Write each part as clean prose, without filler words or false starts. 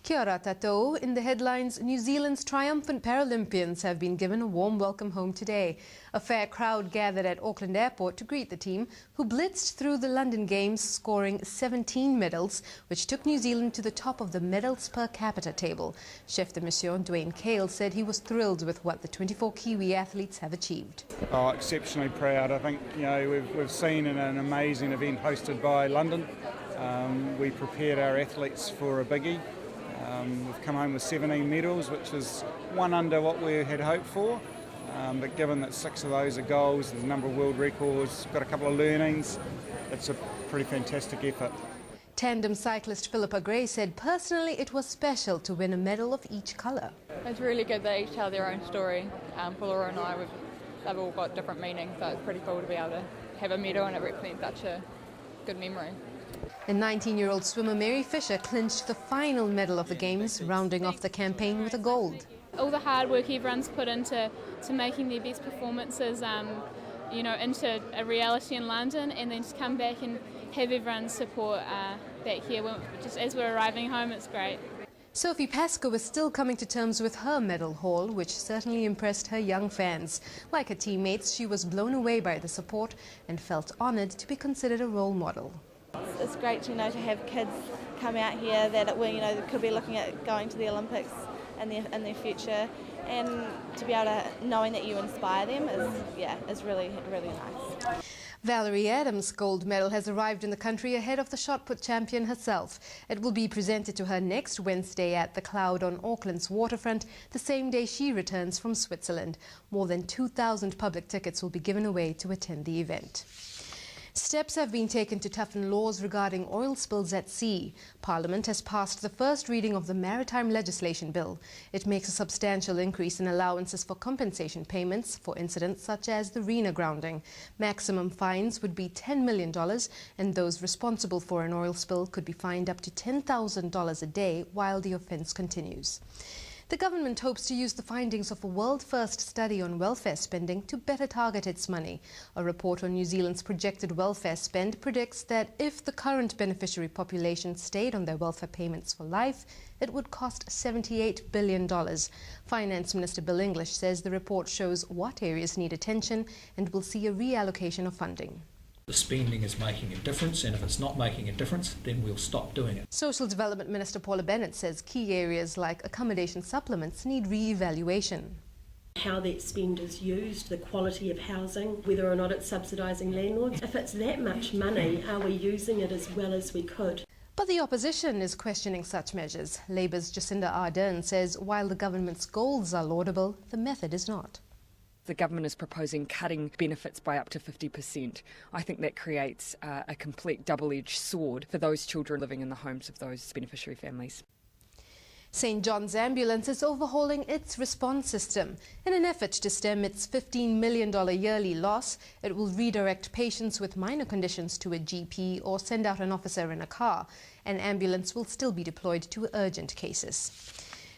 Kia ora tātou. In the headlines, New Zealand's triumphant Paralympians have been given a warm welcome home today. A fair crowd gathered at Auckland Airport to greet the team, who blitzed through the London Games, scoring 17 medals, which took New Zealand to the top of the medals per capita table. Chef de mission Dwayne Cale said he was thrilled with what the 24 Kiwi athletes have achieved. Oh, exceptionally proud. I think we've seen an amazing event hosted by London. We prepared our athletes for a biggie. We've come home with 17 medals, which is one under what we had hoped for. But given that 6 of those are golds, there's a number of world records, got a couple of learnings, it's a pretty fantastic effort. Tandem cyclist Philippa Gray said personally it was special to win a medal of each colour. It's really good they each tell their own story. Laura and I, they've all got different meanings, so it's pretty cool to be able to have a medal and it represents such a good memory. And 19-year-old swimmer Mary Fisher clinched the final medal of the Games, rounding off the campaign with a gold. All the hard work everyone's put into making their best performances, into a reality in London, and then to come back and have everyone's support back here. Just as we're arriving home, it's great. Sophie Pascoe was still coming to terms with her medal haul, which certainly impressed her young fans. Like her teammates, she was blown away by the support and felt honoured to be considered a role model. It's great to have kids come out here that could be looking at going to the Olympics in their future, and to be able to knowing that you inspire them is really nice. Valerie Adams' gold medal has arrived in the country ahead of the shot put champion herself. It will be presented to her next Wednesday at the Cloud on Auckland's waterfront, the same day she returns from Switzerland. More than 2,000 public tickets will be given away to attend the event. Steps have been taken to toughen laws regarding oil spills at sea. Parliament has passed the first reading of the Maritime Legislation Bill. It makes a substantial increase in allowances for compensation payments for incidents such as the Rena grounding. Maximum fines would be $10 million, and those responsible for an oil spill could be fined up to $10,000 a day while the offence continues. The government hopes to use the findings of a world-first study on welfare spending to better target its money. A report on New Zealand's projected welfare spend predicts that if the current beneficiary population stayed on their welfare payments for life, it would cost $78 billion. Finance Minister Bill English says the report shows what areas need attention and will see a reallocation of funding. The spending is making a difference, and if it's not making a difference, then we'll stop doing it. Social Development Minister Paula Bennett says key areas like accommodation supplements need re-evaluation. How that spend is used, the quality of housing, whether or not it's subsidising landlords. If it's that much money, are we using it as well as we could? But the opposition is questioning such measures. Labour's Jacinda Ardern says while the government's goals are laudable, the method is not. The government is proposing cutting benefits by up to 50%. I think that creates a complete double-edged sword for those children living in the homes of those beneficiary families. St John's Ambulance is overhauling its response system. In an effort to stem its $15 million yearly loss, it will redirect patients with minor conditions to a GP or send out an officer in a car. An ambulance will still be deployed to urgent cases.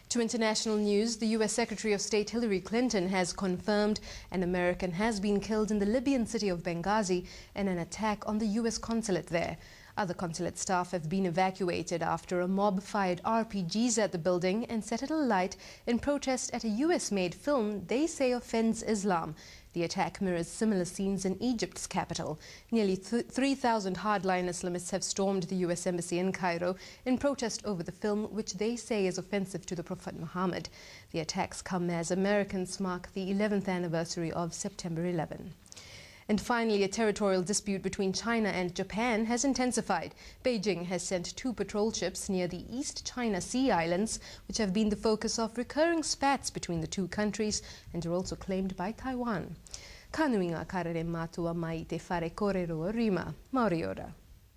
To international news, the U.S. Secretary of State Hillary Clinton has confirmed an American has been killed in the Libyan city of Benghazi in an attack on the U.S. consulate there. Other consulate staff have been evacuated after a mob fired RPGs at the building and set it alight in protest at a U.S.-made film they say offends Islam. The attack mirrors similar scenes in Egypt's capital. Nearly 3,000 hardline Islamists have stormed the U.S. Embassy in Cairo in protest over the film, which they say is offensive to the Prophet Muhammad. The attacks come as Americans mark the 11th anniversary of September 11. And finally, a territorial dispute between China and Japan has intensified. Beijing has sent 2 patrol ships near the East China Sea Islands, which have been the focus of recurring spats between the two countries and are also claimed by Taiwan. Kanuinga karere matua mai te whare kōrero rima. Mauri ora.